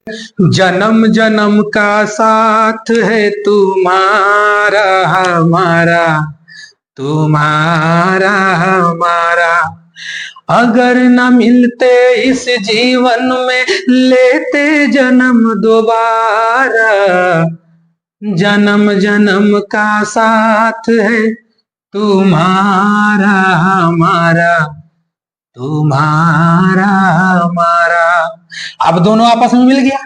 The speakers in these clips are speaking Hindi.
जन्म जन्म का साथ है तुम्हारा हमारा, तुम्हारा हमारा। अगर न मिलते इस जीवन में लेते जन्म दोबारा। जन्म जन्म का साथ है तुम्हारा हमारा, तुम्हारा हमारा। अब दोनों आपस में मिल गया।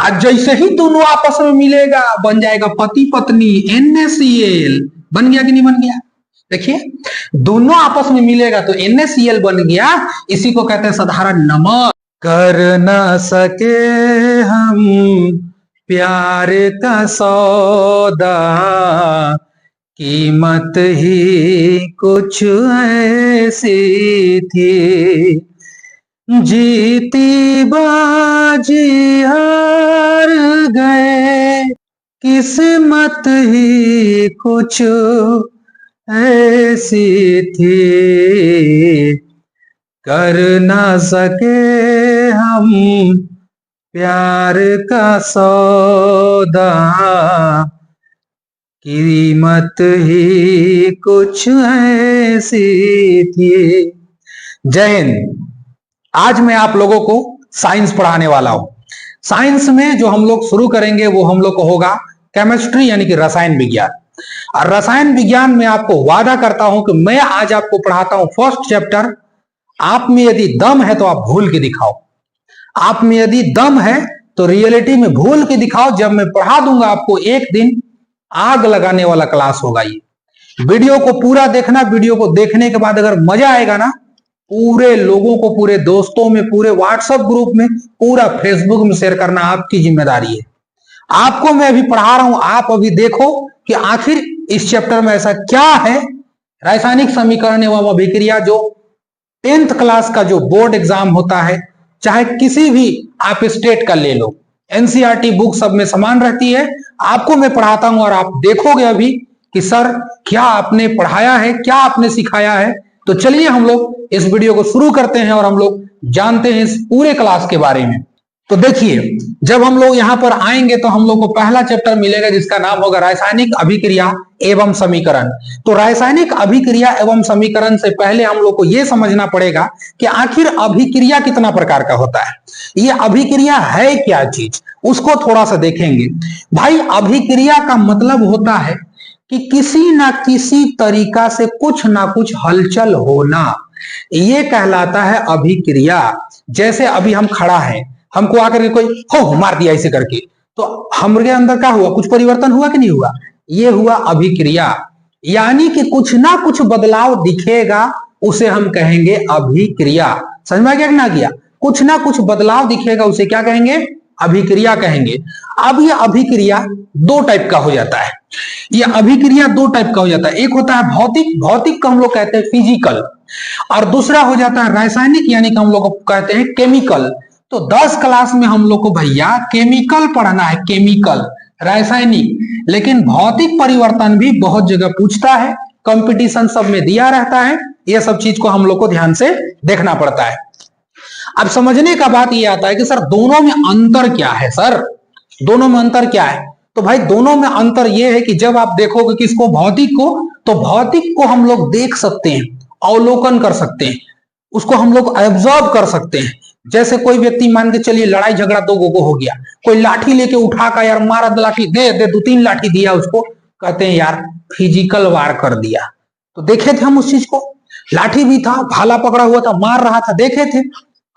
आज जैसे ही दोनों आपस में मिलेगा बन जाएगा पति पत्नी, NaCl। बन गया कि नहीं बन गया? देखिए, दोनों आपस में मिलेगा तो NaCl बन गया। इसी को कहते हैं साधारण नमक। कर न सके हम प्यार का सौदा, कीमत ही कुछ ऐसी थी। जीती बाजी हार गए, किस्मत ही कुछ ऐसी थी। कर न सके हम प्यार का सौदा, कीमत ही कुछ ऐसी थी। जय हिंद। आज मैं आप लोगों को साइंस पढ़ाने वाला हूं। साइंस में जो हम लोग शुरू करेंगे वो हम लोग को होगा केमिस्ट्री, यानी कि रसायन विज्ञान। और रसायन विज्ञान में आपको वादा करता हूं कि मैं आज आपको पढ़ाता हूं फर्स्ट चैप्टर। आप में यदि दम है तो आप भूल के दिखाओ। आप में यदि दम है तो रियलिटी में भूल के दिखाओ। जब मैं पढ़ा दूंगा आपको, एक दिन आग लगाने वाला क्लास होगा ये। वीडियो को पूरा देखना। वीडियो को देखने के बाद अगर मजा आएगा ना, पूरे लोगों को, पूरे दोस्तों में, पूरे व्हाट्सएप ग्रुप में, पूरा फेसबुक में शेयर करना आपकी जिम्मेदारी है। आपको मैं अभी पढ़ा रहा हूं, आप अभी देखो कि आखिर इस चैप्टर में ऐसा क्या है। रासायनिक समीकरण एवं अभिक्रिया, जो 10th क्लास का जो बोर्ड एग्जाम होता है, चाहे किसी भी आप स्टेट का ले लो, NCERT बुक सब में समान रहती है। आपको मैं पढ़ाता हूं और आप देखोगे अभी कि सर क्या आपने पढ़ाया है, क्या आपने सिखाया है। तो चलिए हम लोग इस वीडियो को शुरू करते हैं और हम लोग जानते हैं इस पूरे क्लास के बारे में। तो देखिए, जब हम लोग यहां पर आएंगे तो हम लोग को पहला चैप्टर मिलेगा जिसका नाम होगा रासायनिक अभिक्रिया एवं समीकरण। तो रासायनिक अभिक्रिया एवं समीकरण से पहले हम लोग को यह समझना पड़ेगा कि आखिर अभिक्रिया कितना प्रकार का होता है, ये अभिक्रिया है क्या चीज, उसको थोड़ा सा देखेंगे। भाई, अभिक्रिया का मतलब होता है कि किसी ना किसी तरीका से कुछ ना कुछ हलचल होना, ये कहलाता है अभिक्रिया। जैसे अभी हम खड़ा हैं, हमको आकर के कोई हो मार दिया ऐसे करके, तो हमारे अंदर क्या हुआ, कुछ परिवर्तन हुआ कि नहीं हुआ, ये हुआ अभिक्रिया। यानी कि कुछ ना कुछ बदलाव दिखेगा, उसे हम कहेंगे अभिक्रिया। समझ में आ गया कि ना गया? कुछ ना कुछ बदलाव दिखेगा उसे क्या कहेंगे, अभिक्रिया कहेंगे। अब ये अभिक्रिया दो टाइप का हो जाता है। ये अभिक्रिया दो टाइप का हो जाता है। एक होता है भौतिक, भौतिक को हम लोग कहते हैं फिजिकल, और दूसरा हो जाता है रासायनिक, यानी कि हम लोग कहते हैं केमिकल। तो 10 क्लास में हम लोग को भैया केमिकल पढ़ना है, केमिकल, रासायनिक। लेकिन भौतिक परिवर्तन भी बहुत जगह पूछता है, कंपटीशन सब में दिया रहता है। यह सब चीज को हम लोग को ध्यान से देखना पड़ता है। अब समझने का बात यह आता है कि सर दोनों में अंतर क्या है, सर दोनों में अंतर क्या है? तो भाई दोनों में अंतर यह है कि जब आप देखोगे किसको, भौतिक को, तो भौतिक को हम लोग देख सकते हैं, अवलोकन कर सकते हैं, उसको हम लोग ऑब्जर्व कर सकते हैं। जैसे कोई व्यक्ति मान के चलिए लड़ाई झगड़ा दो गो हो गया, कोई लाठी लेके उठा का यार मारा, लाठी दे 2-3 लाठी दिया उसको, कहते हैं यार फिजिकल वार कर दिया। तो देखे थे हम उस चीज को, लाठी भी था, भाला पकड़ा हुआ था, मार रहा था, देखे थे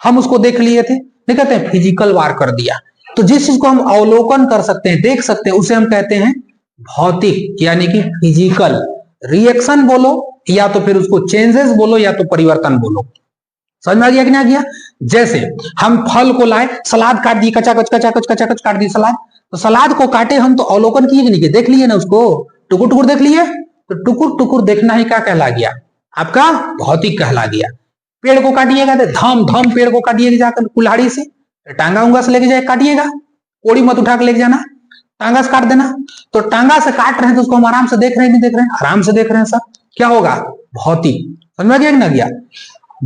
हम, उसको देख लिए थे, नहीं कहते हैं फिजिकल वार कर दिया। तो जिस चीज को हम अवलोकन कर सकते हैं, देख सकते हैं, उसे हम कहते हैं भौतिक, यानी कि फिजिकल। रिएक्शन बोलो या तो फिर उसको चेंजेस बोलो या तो परिवर्तन बोलो। समझ में आ गया कि नहीं आ गया? जैसे हम फल को लाए, सलाद काट दी, कचाकच कचाकच कचाकच काट दी सलाद, तो सलाद को काटे हम तो अवलोकन किए कि नहीं किए, देख लिए ना उसको, टुकुर टुकुर देख लिए, तो टुकुर टुकुर देखना ही क्या कहला गया, आपका भौतिक कहला गया। पेड़ को काटिएगा तो धम धम पेड़ को काटिएगा जाकर कुल्हाड़ी से, टांगा उंगा से लेके जाए काटिएगा, कोड़ी मत उठा के लेके जाना, टांगा से काट देना। तो टांगा से काट रहे हैं तो उसको हम आराम से देख रहे हैं, नहीं देख रहे हैं, आराम से देख रहे हैं सब, क्या होगा, भौतिक। समझ में गया कि ना गया?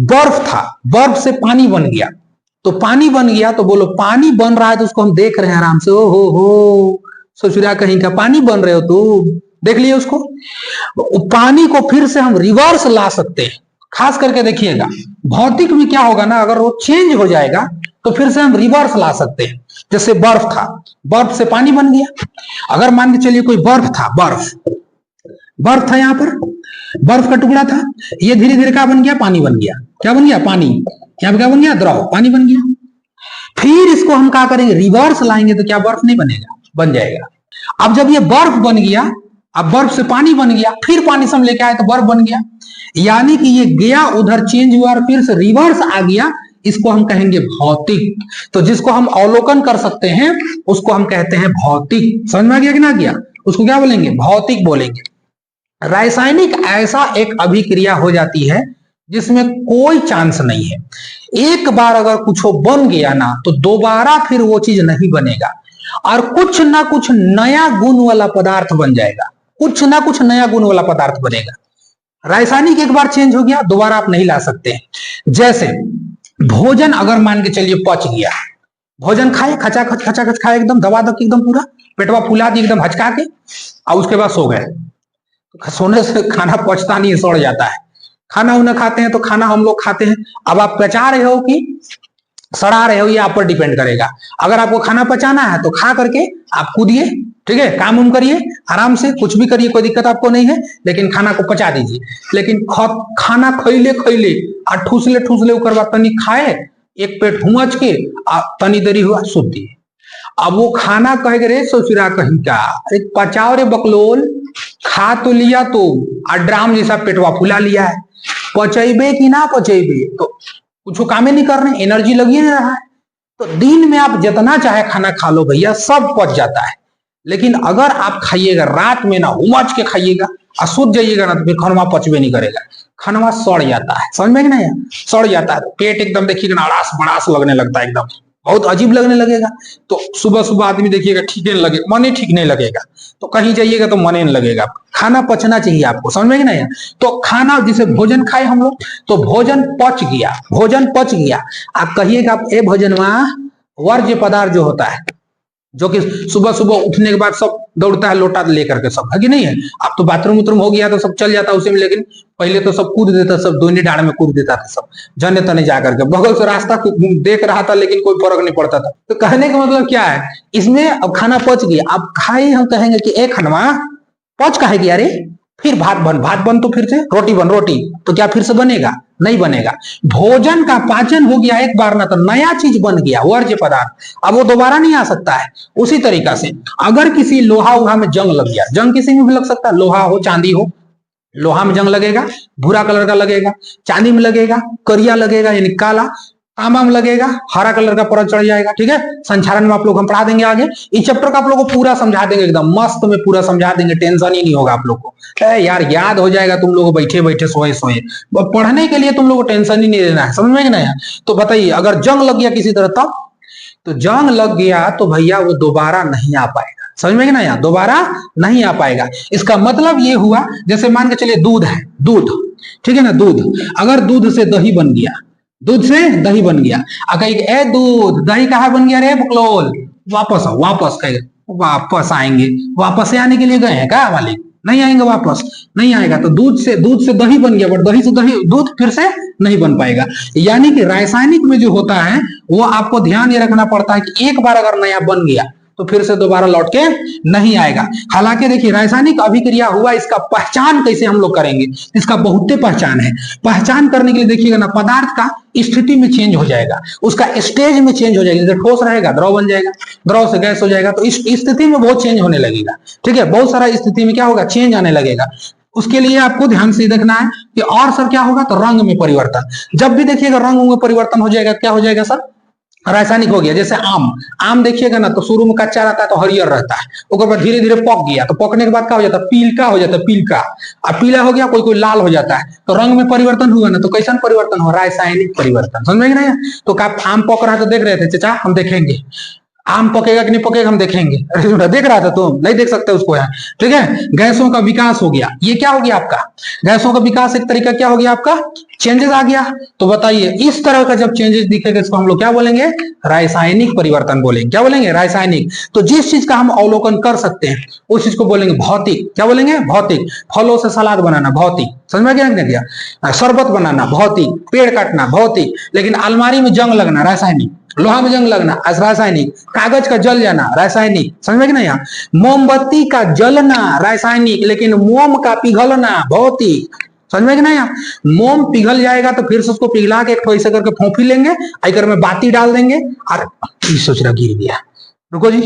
बर्फ था, बर्फ से पानी बन गया, तो पानी बन गया। तो बोलो पानी बन रहा है तो उसको हम देख रहे हैं आराम से, ओ हो ससुरा कहीं का पानी बन रहे हो तुम, देख लिए उसको। पानी को फिर से हम रिवर्स ला सकते हैं। खास करके देखिएगा भौतिक में क्या होगा ना, अगर वो चेंज हो जाएगा तो फिर से हम रिवर्स ला सकते हैं। जैसे बर्फ था, बर्फ से पानी बन गया। अगर मान के चलिए कोई बर्फ था, बर्फ था, यहाँ पर बर्फ का टुकड़ा था, ये धीरे धीरे क्या बन गया, पानी बन गया। क्या बन गया, पानी। क्या बन गया, द्रव, पानी बन गया। फिर इसको हम क्या करेंगे, रिवर्स लाएंगे तो क्या बर्फ नहीं बनेगा, बन जाएगा। अब जब ये बर्फ बन गया, अब बर्फ से पानी बन गया, फिर पानी से हम लेके आए तो बर्फ बन गया। यानी कि ये गया उधर, चेंज हुआ और फिर से रिवर्स आ गया। इसको हम कहेंगे भौतिक। तो जिसको हम अवलोकन कर सकते हैं उसको हम कहते हैं भौतिक। समझ में आ गया कि ना गया, उसको क्या बोलेंगे, भौतिक बोलेंगे। रासायनिक ऐसा एक अभिक्रिया हो जाती है जिसमें कोई चांस नहीं है। एक बार अगर कुछ बन गया ना तो दोबारा फिर वो चीज नहीं बनेगा, और कुछ ना कुछ नया गुण वाला पदार्थ बन जाएगा, कुछ ना कुछ नया गुण वाला पदार्थ बनेगा। रासायनिक एक बार चेंज हो गया, दोबारा आप नहीं ला सकते हैं। जैसे भोजन अगर मान के चलिए पच गया, भोजन खाए, खचाखच खचाखच खाए, एकदम दबादब एकदम पूरा पेटवा फुला दी एकदम हचका के, और उसके बाद सो गए। सोने से खाना पचता नहीं, सड़ जाता है। खाना उन्हें खाते हैं तो खाना हम लोग खाते हैं, अब आप पचा रहे हो कि सड़ा रहे हो ये आप पर डिपेंड करेगा। अगर आपको खाना पचाना है तो खा करके आप कूदिए, ठीक है, काम उम करिए आराम से, कुछ भी करिए, कोई दिक्कत आपको नहीं है, लेकिन खाना को पचा दीजिए। लेकिन खाना खैले खैले आ ठूसले ठूसले ओकर बाद तनी खाए, एक पेट हुमच के तनी देरी हुआ सुत दिए। अब वो खाना कहे रे ससुरा कहीं का, अरे पचाओ रे बकलोल, खा तो लिया तो ड्राम जैसा पेटवा फुला लिया है, पचेबे कि ना पचेबे, तो कुछ कामे नहीं कर रहे, एनर्जी लगी नहीं रहा है। तो दिन में आप जितना चाहे खाना खा लो भैया, सब पच जाता है। लेकिन अगर आप खाइएगा रात में ना उमच के खाइएगा और सूत जाइएगा ना तो फिर खाना पचबे नहीं करेगा, खाना सड़ जाता है। समझ में नहीं, सड़ जाता है, पेट एकदम देखिएगा ना अड़ास बड़ास लगने लगता है, एकदम बहुत अजीब लगने लगेगा। तो सुबह सुबह आदमी देखिएगा ठीक नहीं लगे, मन ही ठीक नहीं लगेगा, तो कहीं जाइएगा तो मन ही नहीं लगेगा। खाना पचना चाहिए आपको, समझ में नहीं। तो खाना जैसे भोजन खाए हम लोग, तो भोजन पच गया, भोजन पच गया, आप कहिएगा ए भोजन में वर्ज्य पदार्थ जो होता है, जो कि सुबह सुबह उठने के बाद सब दौड़ता है लोटा लेकर के, सब है कि नहीं है। अब तो बाथरूम उथरूम हो गया तो सब चल जाता है उसी में, लेकिन पहले तो सब कूद देता, सब दोनी डाड़ में कूद देता था, सब जने तने जाकर के बगल से रास्ता देख रहा था, लेकिन कोई फर्क नहीं पड़ता था। तो कहने का मतलब क्या है, इसमें अब खाना पच गया, अब खाए हम कहेंगे कि एक खाना पच कहेगी, अरे फिर भात बन तो फिर से रोटी बन, रोटी तो क्या फिर से बनेगा, नहीं बनेगा। भोजन का पाचन हो गया एक बार ना, तो नया चीज बन गया वर्ज्य पदार्थ, अब वो दोबारा नहीं आ सकता है। उसी तरीका से अगर किसी लोहा उहा में जंग लग गया, जंग किसी में भी लग सकता है, लोहा हो चांदी हो, लोहा में जंग लगेगा, भूरा कलर का लगेगा, चांदी में लगेगा करिया लगेगा यानी काला, तांबा में लगेगा हरा कलर का परत चढ़ जाएगा। ठीक है, संचालन में आप लोग हम पढ़ा देंगे आगे, इस चैप्टर का आप लोग को पूरा समझा देंगे, एकदम मस्त में पूरा समझा देंगे, टेंशन ही नहीं होगा आप लोग को। यार याद हो जाएगा, तुम लोग बैठे बैठे सोए सोए, पढ़ने के लिए तुम लोग को टेंशन ही नहीं लेना है, समझ में नहीं है। तो बताइए अगर जंग लग गया किसी तरह तब, तो जंग लग गया तो भैया वो दोबारा नहीं आ पाएगा, समझ में ना, दोबारा नहीं आ पाएगा। इसका मतलब ये हुआ, जैसे मान के चलिए दूध है, दूध ठीक है ना, दूध, अगर दूध से दही बन गया, दूध से दही बन गया, अगर ए दूध दही कहाँ बन गया रे बकलोल, वापस आओ, वापस कहे वापस आएंगे, वापस आने के लिए गए हैं क्या मालिक, नहीं आएंगे, वापस नहीं आएगा। तो दूध से दही बन गया, बट दही से दही दूध फिर से नहीं बन पाएगा। यानी कि रासायनिक में जो होता है वो आपको ध्यान ये रखना पड़ता है कि एक बार अगर नया बन गया तो फिर से दोबारा लौट के नहीं आएगा। हालांकि देखिए रासायनिक अभिक्रिया हुआ, इसका पहचान कैसे हम लोग करेंगे, इसका बहुते पहचान है। पहचान करने के लिए देखिएगा ना, पदार्थ का स्थिति में चेंज हो जाएगा, उसका स्टेज में चेंज हो जाएगा, जैसे ठोस रहेगा द्रव बन जाएगा, द्रव से गैस हो जाएगा, तो इस स्थिति में बहुत चेंज होने लगेगा। ठीक है, बहुत सारा स्थिति में क्या होगा, चेंज आने लगेगा। उसके लिए आपको ध्यान से देखना है कि और सर क्या होगा, तो रंग में परिवर्तन। जब भी देखिएगा रंग में परिवर्तन हो जाएगा, क्या हो जाएगा सर, रासायनिक हो गया। जैसे आम देखिएगा ना, तो शुरू में कच्चा रहता है तो हरियर रहता है, उसके बाद धीरे धीरे पक गया, तो पकने के बाद क्या हो जाता है, पीलका हो जाता है, पीलका, अब पीला हो गया, कोई कोई लाल हो जाता है, तो रंग में परिवर्तन हुआ ना, तो कैसा परिवर्तन हुआ, रासायनिक परिवर्तन, समझ में नहीं। तो आम पक रहा है तो देख रहे थे चाचा, हम देखेंगे आम पकेगा कि नहीं पकेगा, हम देखेंगे। अरे देख रहा था तुम, नहीं देख सकते उसको यहाँ। ठीक है, गैसों का विकास हो गया, ये क्या हो गया आपका, गैसों का विकास एक तरीका क्या हो गया आपका, चेंजेस आ गया। तो बताइए इस तरह का जब चेंजेस दिखेगा इसको हम लोग क्या बोलेंगे, रासायनिक परिवर्तन बोलेंगे। क्या बोलेंगे, रासायनिक। तो जिस चीज का हम अवलोकन कर सकते हैं उस चीज को बोलेंगे भौतिक। क्या बोलेंगे, भौतिक। फलों से सलाद बनाना भौतिक, समझ में क्या, शरबत बनाना भौतिक, पेड़ काटना भौतिक, लेकिन अलमारी में जंग लगना रासायनिक, लोहा में जंग लगना रासायनिक, कागज का जल जाना रासायनिक, समझ में कि नहीं। मोमबत्ती का जलना रासायनिक, लेकिन मोम का पिघलना भौतिक, समझ में कि नहीं। मोम पिघल जाएगा तो फिर से उसको पिघला के एक ऐसे करके फोंफी लेंगे, आकर में बाती डाल देंगे और सोच रहा गिर गया, रुको जी,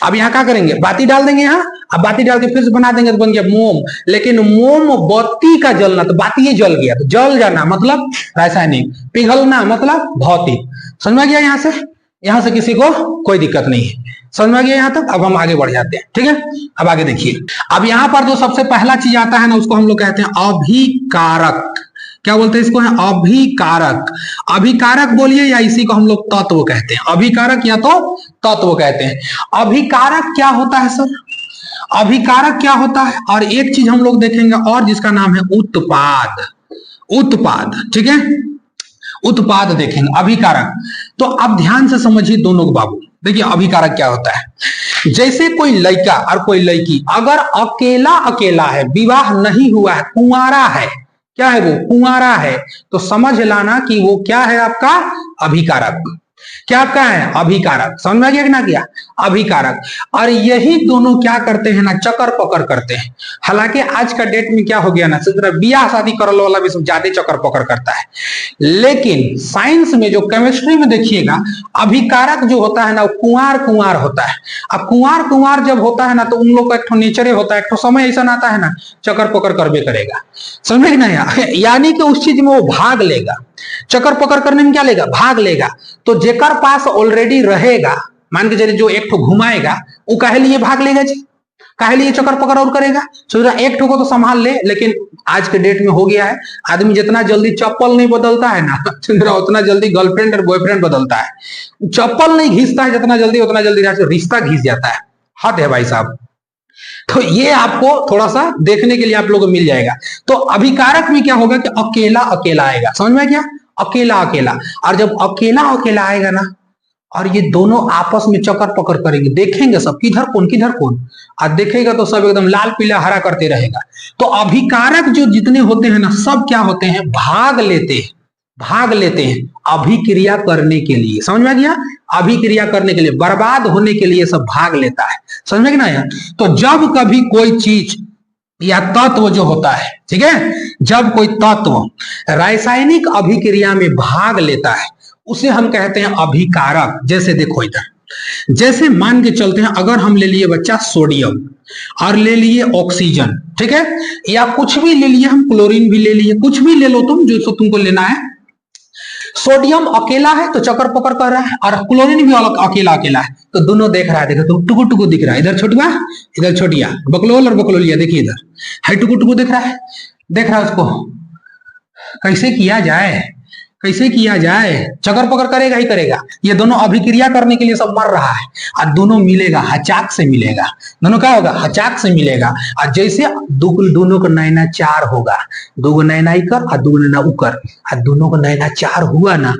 अब यहाँ क्या करेंगे, बाती डाल देंगे यहाँ, अब बाती डाल के फिर से बना देंगे तो बन गया मोम। लेकिन मोमबत्ती का जलना, तो बाती जल गया, तो जल जाना मतलब रासायनिक, पिघलना मतलब भौतिक। समझ में गया यहां से किसी को कोई दिक्कत नहीं है, समझ में गया यहां तक। अब हम आगे बढ़ जाते हैं, ठीक है। अब आगे देखिए, अब यहां पर जो सबसे पहला चीज आता है ना उसको हम लोग कहते हैं अभिकारक। क्या बोलते हैं इसको, है अभिकारक। अभिकारक बोलिए या इसी को हम लोग तत्व कहते हैं, अभिकारक या तो तत्व कहते हैं। अभिकारक क्या होता है सर, अभिकारक क्या होता है। और एक चीज हम लोग देखेंगे और जिसका नाम है उत्पाद, उत्पाद, ठीक है, उत्पाद देखेंगे, अभिकारक। तो अब ध्यान से समझिए दोनों को बाबू, देखिए अभिकारक क्या होता है। जैसे कोई लड़का और कोई लड़की अगर अकेला अकेला है, विवाह नहीं हुआ है, कुंवारा है, क्या है वो, कुंवारा है, तो समझ लाना कि वो क्या है आपका, अभिकारक। क्या आपका है, अभिकारक। समझ में गया कि ना किया, अभिकारक। और यही दोनों क्या करते हैं ना, चक्कर पकड़ करते हैं। हालांकि आज का डेट में क्या हो गया ना, ब्याह शादी करने वाला भी सब ज्यादा चक्कर पकड़ करता है। लेकिन साइंस में जो केमिस्ट्री में देखिएगा, अभिकारक जो होता है ना वो कुंवार कुंवार होता है। अब कुंवार कुंवार जब होता है ना तो उन लोग का एक नेचर होता है, एक समय ऐसा आता है ना चक्कर पकड़ करबे करेगा, समझ में नहीं, यानी कि उस चीज में वो भाग लेगा। चक्कर पकड़ करने में क्या लेगा, भाग लेगा। तो जेकर पास ऑलरेडी रहेगा, मान के चलिए जो एक ठो घुमाएगा वो काहे लिए भाग लेगा जी, काहे लिए चक्कर पकड़ और करेगा। सोच एक ठो को तो संभाल ले, लेकिन आज के डेट में हो गया है आदमी जितना जल्दी चप्पल नहीं बदलता है ना उतना जल्दी गर्लफ्रेंड और बॉयफ्रेंड बदलता है। चप्पल नहीं घिसता है जितना जल्दी, उतना जल्दी रिश्ता घिस जाता है। हद है भाई साहब। तो ये आपको थोड़ा सा देखने के लिए आप लोगों को मिल जाएगा। तो अभिकारक में क्या होगा कि अकेला अकेला आएगा, समझ में क्या, अकेला अकेला। और जब अकेला अकेला आएगा ना और ये दोनों आपस में चक्कर पकड़ करेंगे, देखेंगे सब किधर कौन, और देखेगा तो सब एकदम लाल पीला हरा करते रहेगा। तो अभिकारक जो जितने होते हैं ना सब क्या होते हैं, भाग लेते हैं अभिक्रिया करने के लिए, समझ में गया, अभिक्रिया करने के लिए, बर्बाद होने के लिए सब भाग लेता है, समझ में ना यार। तो जब कभी कोई चीज या तत्व जो होता है, ठीक है, जब कोई तत्व रासायनिक अभिक्रिया में भाग लेता है उसे हम कहते हैं अभिकारक। जैसे देखो इधर, जैसे मान के चलते हैं अगर हम ले लिए बच्चा सोडियम और ले लिए ऑक्सीजन, ठीक है, या कुछ भी ले लिए हम, क्लोरीन भी ले लिए, कुछ भी ले लो तुम जो तुमको लेना है। सोडियम अकेला है तो चक्कर पकड़ कर रहा है और क्लोरीन भी अकेला अकेला है, तो दोनों देख रहा है, देखो तो टुकु टुकु दिख रहा है, इधर छोटुआ इधर छोटिया, बकलोल और बकलोलिया, देखिए इधर है टुकु टुकु दिख रहा है उसको। कैसे किया जाए, चक्कर पकड़ करेगा ही करेगा। ये दोनों अभिक्रिया करने के लिए सब मर रहा है और दोनों मिलेगा, हचाक से मिलेगा, दोनों क्या होगा, हचाक से मिलेगा। और जैसे दोनों का नैना चार होगा, दो नैना इकर और दो नैना उकर, और दोनों का नैना चार हुआ ना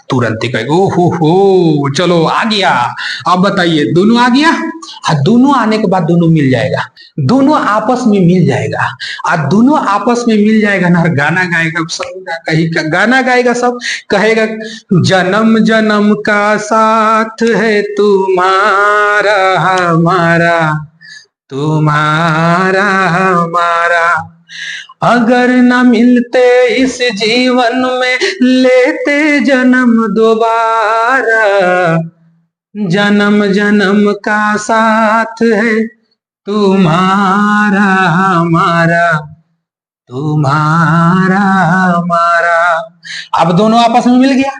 तुरंत कहेगा हो चलो आ गया। अब बताइए दोनों आ गया, और दोनों आने के बाद दोनों मिल जाएगा, दोनों आपस में मिल जाएगा, और दोनों आपस में मिल जाएगा ना, गाना गाएगा सब, कहीं का गाना गाएगा सब, कहेगा जन्म जन्म का साथ है तुम्हारा हमारा, तुम्हारा हमारा, अगर न मिलते इस जीवन में लेते जन्म दोबारा, जन्म जन्म का साथ है तुम्हारा हमारा, तुम्हारा हमारा। अब दोनों आपस में मिल गया,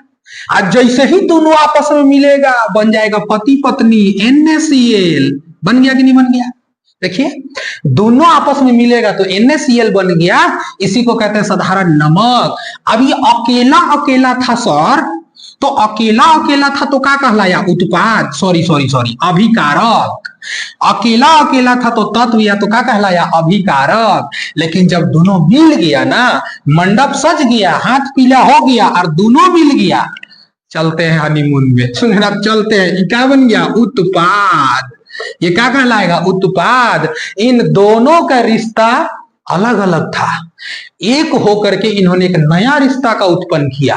आज जैसे ही दोनों आपस में मिलेगा बन जाएगा पति पत्नी, NaCl बन गया कि नहीं बन गया। देखिए दोनों आपस में मिलेगा तो NaCl बन गया, इसी को कहते हैं साधारण नमक। अब ये अकेला अकेला था सर, तो अकेला अकेला था तो क्या कहलाया, उत्पाद, सॉरी अभिकारक। अकेला अकेला था तो तत्व या तो क्या कहलाया, अभिकारक। लेकिन जब दोनों मिल गया ना, मंडप सज गया, हाथ पीला हो गया और दोनों मिल गया, चलते हैं हनीमून में, सुन आप चलते हैं, ये क्या बन गया, उत्पाद। ये क्या कहलाएगा, उत्पाद। इन दोनों का रिश्ता अलग अलग था, एक होकर के इन्होंने एक नया रिश्ता का उत्पन्न किया,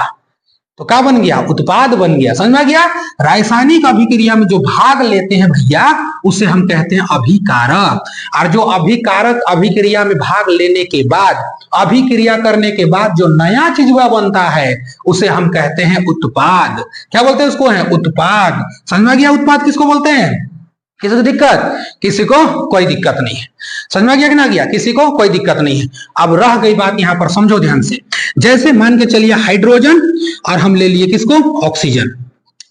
तो क्या बन गया, उत्पाद बन गया। समझ में गया। रासायनिक अभिक्रिया में जो भाग लेते हैं भैया, उसे हम कहते हैं अभिकारक। और जो अभिकारक अभिक्रिया में भाग लेने के बाद, अभिक्रिया करने के बाद जो नया चीज वह बनता है, उसे हम कहते हैं उत्पाद। क्या बोलते हैं उसको, है उत्पाद। समझ में गया। उत्पाद किसको बोलते हैं, किसी को दिक्कत, किसी को कोई दिक्कत नहीं है। समझ में गया कि ना गया, किसी को कोई दिक्कत नहीं है। अब रह गई बात यहां पर, समझो ध्यान से। जैसे मान के चलिए हाइड्रोजन और हम ले लिए किसको, ऑक्सीजन,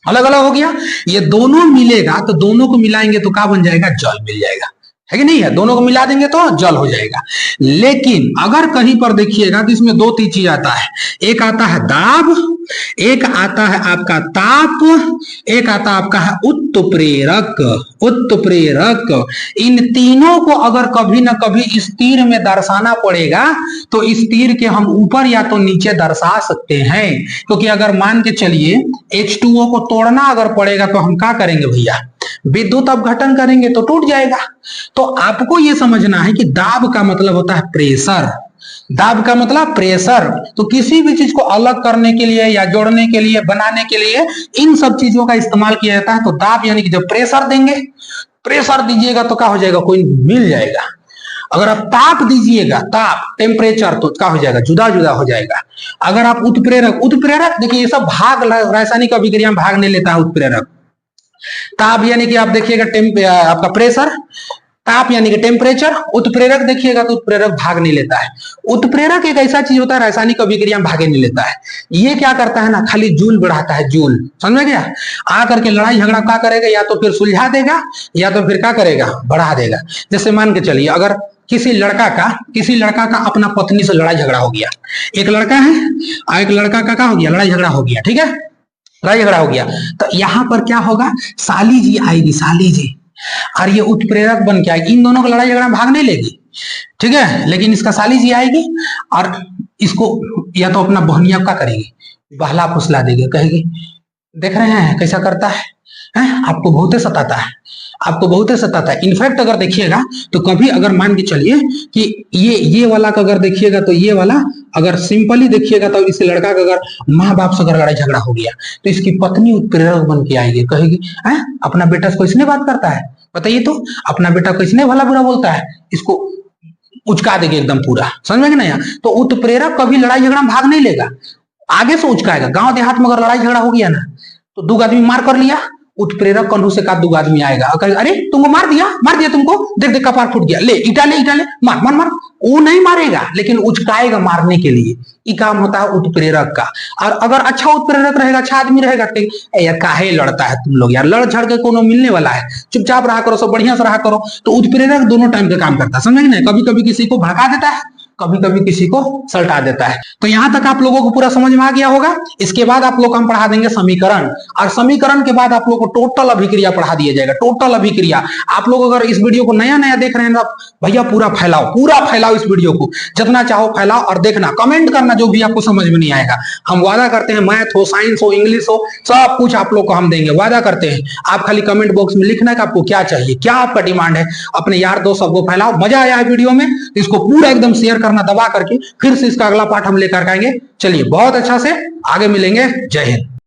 अलग अलग हो गया। ये दोनों मिलेगा तो दोनों को मिलाएंगे तो क्या बन जाएगा, जल मिल जाएगा, है कि नहीं है। दोनों को मिला देंगे तो जल हो जाएगा। लेकिन अगर कहीं पर देखिएगा तो इसमें दो तीन चीज आता है, एक आता है दाब, एक आता है आपका ताप, एक आता आपका है उत्प्रेरक। उत्प्रेरक, इन तीनों को अगर कभी ना कभी इस तीर में दर्शाना पड़ेगा तो इस तीर के हम ऊपर या तो नीचे दर्शा सकते हैं। क्योंकि अगर मान के चलिए H2O को तोड़ना अगर पड़ेगा तो हम क्या करेंगे भैया, विद्युत अपघटन करेंगे तो टूट जाएगा। तो आपको यह समझना है कि दाब का मतलब होता है प्रेशर। दाब का मतलब प्रेशर। तो किसी भी चीज को अलग करने के लिए या जोड़ने के लिए, बनाने के लिए इन सब चीजों का इस्तेमाल किया जाता है। तो दाब यानी कि जब प्रेशर देंगे, प्रेशर दीजिएगा तो क्या हो जाएगा, कोई मिल जाएगा। अगर आप ताप दीजिएगा, ताप टेम्परेचर, तो क्या हो जाएगा, जुदा जुदा हो जाएगा। अगर आप उत्प्रेरक, उत्प्रेरक देखिए ये सब भाग रासायनिक अभिक्रिया में भाग नहीं लेता है उत्प्रेरक। ताप यानी कि आप देखिएगा आपका प्रेशर, ताप यानी कि टेम्परेचर। उत्प्रेरक देखिएगा तो उत्प्रेरक भाग नहीं लेता है। उत्प्रेरक एक ऐसा चीज होता है रासायनिक अभिक्रिया में भागे नहीं लेता है। ये क्या करता है ना, खाली जूल बढ़ाता है, जूल। समझ में गया। आकर के लड़ाई झगड़ा क्या करेगा, या तो फिर सुलझा देगा या तो फिर क्या करेगा, बढ़ा देगा। जैसे मान के चलिए अगर किसी लड़का का अपना पत्नी से लड़ाई झगड़ा हो गया, एक लड़का है और एक लड़का का क्या हो गया, लड़ाई झगड़ा हो गया, ठीक है, लड़ाई झगड़ा हो गया। तो यहां पर क्या होगा, साली जी आएगी, साली जी, और ये उत्प्रेरक बन के आएगी। इन दोनों को लड़ाई झगड़ा भाग नहीं लेगी, ठीक है, लेकिन इसका साली जी आएगी और इसको या तो अपना बहनिया क्या करेगी, बहला फुसला देगी, कहेगी देख रहे हैं कैसा करता है, आपको बहुत सताता है, आपको बहुत सताता है। इनफैक्ट अगर देखिएगा तो कभी अगर मान के चलिए कि ये वाला का अगर देखिएगा तो ये वाला अगर सिंपली देखिएगा तो इस लड़का का अगर माँ बाप से अगर लड़ाई झगड़ा हो गया तो इसकी पत्नी उत्प्रेरक बन के आएगी, कहेगी अपना बेटा को इसने बात करता है, बताइए तो अपना बेटा को इसने भला बुरा बोलता है, इसको उचका देगी एकदम पूरा। समझ में नहीं आया। तो उत्प्रेरक कभी लड़ाई झगड़ा में भाग नहीं लेगा, आगे से उचकाएगा। गांव देहात में अगर लड़ाई झगड़ा हो गया ना तो दो आदमी मार कर लिया, उत्प्रेरक कन्हू से का दो आदमी आएगा, अरे तुमको मार दिया तुमको, देख देख कपार फूट गया, ले ईटा ले मार मार मार। वो नहीं मारेगा लेकिन उचकाएगा मारने के लिए। ये काम होता है उत्प्रेरक का। और अगर अच्छा उत्प्रेरक रहेगा, अच्छा आदमी रहेगा तो यार काहे लड़ता है तुम लोग, यार लड़ झड़ के कोनो मिलने वाला है, चुपचाप रहा करो, सब बढ़िया से रहा करो। तो उत्प्रेरक दोनों टाइम पे काम करता है, समझ नहीं। कभी कभी किसी को भड़का देता है, कभी कभी किसी को सल्टा देता है। तो यहां तक आप लोगों को पूरा समझ में आ गया होगा। इसके बाद आप लोग को हम पढ़ा देंगे समीकरण, और समीकरण के बाद आप लोग को टोटल अभिक्रिया पढ़ा दिया जाएगा। टोटल अभिक्रिया आप लोग अगर इस वीडियो को नया नया देख रहे हैं तो भैया पूरा फैलाओ इस वीडियो को, जितना चाहो फैलाओ, और देखना कमेंट करना जो भी आपको समझ में नहीं आएगा। हम वादा करते हैं मैथ हो, साइंस हो, इंग्लिश हो, सब कुछ आप लोग को हम देंगे, वादा करते हैं। आप खाली कमेंट बॉक्स में लिखना है कि आपको क्या चाहिए, क्या आपका डिमांड है। अपने यार दोस्त सबको फैलाओ। मजा आया है वीडियो में, इसको पूरा एकदम शेयर करना दबा करके, फिर से इसका अगला पार्ट हम लेकर आएंगे। चलिए बहुत अच्छा से आगे मिलेंगे। जय हिंद।